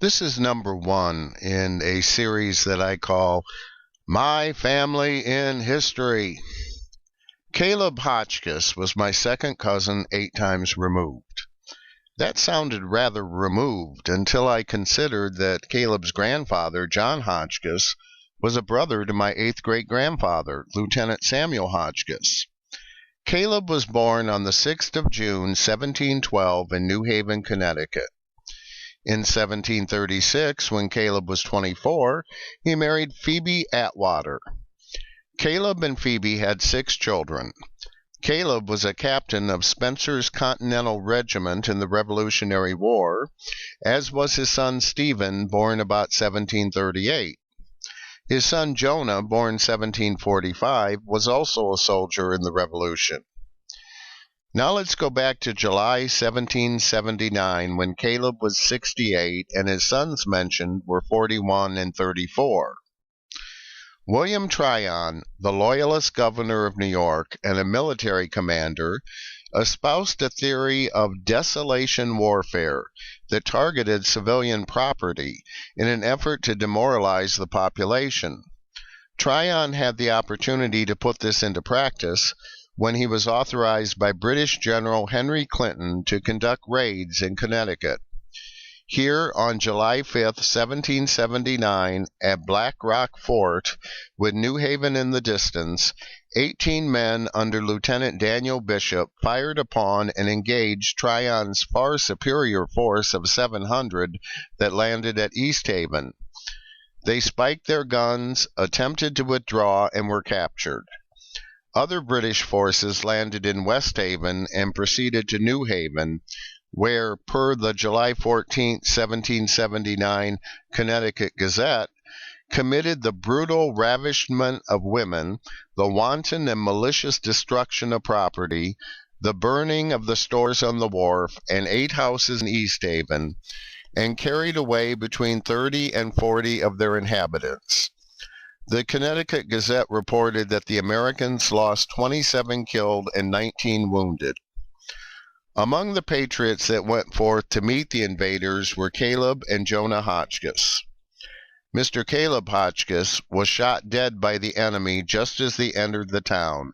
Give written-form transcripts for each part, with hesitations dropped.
This is number one in a series that I call My Family in History. Caleb Hotchkiss was my second cousin 8 times removed. That sounded rather removed until I considered that Caleb's grandfather, John Hotchkiss, was a brother to my 8th great-grandfather, Lieutenant Samuel Hotchkiss. Caleb was born on the 6th of June, 1712 in New Haven, Connecticut. In 1736, when Caleb was 24, he married Phoebe Atwater. Caleb and Phoebe had 6 children. Caleb was a captain of Spencer's Continental Regiment in the Revolutionary War, as was his son Stephen, born about 1738. His son Jonah, born 1745, was also a soldier in the Revolution. Now let's go back to July 1779, when Caleb was 68 and his sons mentioned were 41 and 34. William Tryon, the Loyalist governor of New York and a military commander, espoused a theory of desolation warfare that targeted civilian property in an effort to demoralize the population. Tryon had the opportunity to put this into practice when he was authorized by British General Henry Clinton to conduct raids in Connecticut. Here, on July 5, 1779, at Black Rock Fort, with New Haven in the distance, 18 men under Lieutenant Daniel Bishop fired upon and engaged Tryon's far superior force of 700 that landed at East Haven. They spiked their guns, attempted to withdraw, and were captured. Other British forces landed in West Haven and proceeded to New Haven, where, per the July 14, 1779 Connecticut Gazette, committed the brutal ravishment of women, the wanton and malicious destruction of property, the burning of the stores on the wharf, and 8 houses in East Haven, and carried away between 30 and 40 of their inhabitants. The Connecticut Gazette reported that the Americans lost 27 killed and 19 wounded. Among the patriots that went forth to meet the invaders were Caleb and Jonah Hotchkiss. Mr. Caleb Hotchkiss was shot dead by the enemy just as they entered the town.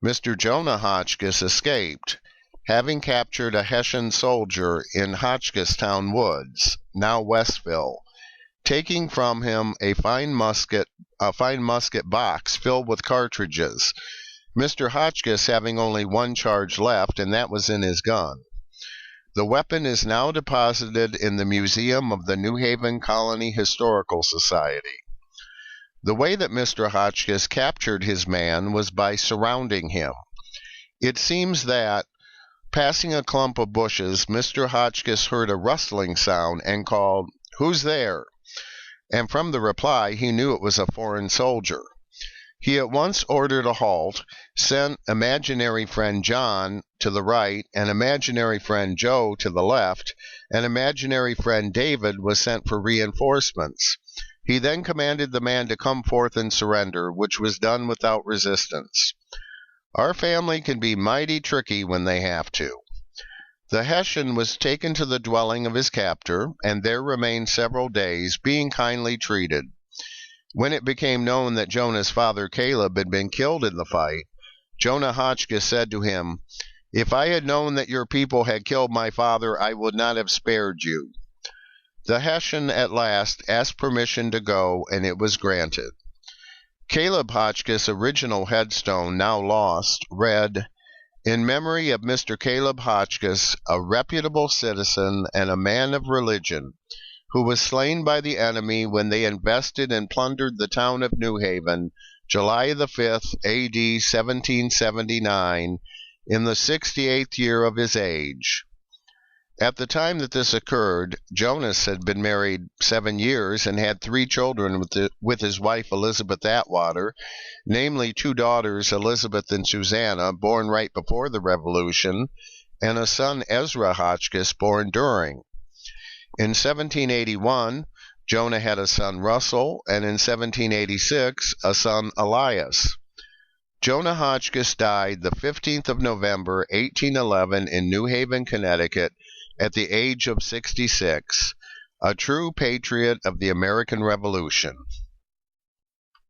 Mr. Jonah Hotchkiss escaped, having captured a Hessian soldier in Hotchkisstown Woods, now Westville, taking from him a fine musket box filled with cartridges, Mr. Hotchkiss having only 1 charge left, and that was in his gun. The weapon is now deposited in the Museum of the New Haven Colony Historical Society. The way that Mr. Hotchkiss captured his man was by surrounding him. It seems that, passing a clump of bushes, Mr. Hotchkiss heard a rustling sound and called, "Who's there?" And from the reply he knew it was a foreign soldier. He at once ordered a halt, sent imaginary friend John to the right, and imaginary friend Joe to the left, and imaginary friend David was sent for reinforcements. He then commanded the man to come forth and surrender, which was done without resistance. Our family can be mighty tricky when they have to. The Hessian was taken to the dwelling of his captor, and there remained several days, being kindly treated. When it became known that Jonah's father Caleb had been killed in the fight, Jonah Hotchkiss said to him, "If I had known that your people had killed my father, I would not have spared you." The Hessian at last asked permission to go, and it was granted. Caleb Hotchkiss' original headstone, now lost, read, "In memory of Mr. Caleb Hotchkiss, a reputable citizen and a man of religion, who was slain by the enemy when they invested and plundered the town of New Haven, July the 5th, A.D. 1779, in the 68th year of his age." At the time that this occurred, Jonas had been married 7 years and had 3 children with his wife Elizabeth Atwater, namely 2 daughters, Elizabeth and Susanna, born right before the Revolution, and a son, Ezra Hotchkiss, born during. In 1781, Jonah had a son, Russell, and in 1786, a son, Elias. Jonah Hotchkiss died the 15th of November, 1811, in New Haven, Connecticut, at the age of 66. a true patriot of the American Revolution.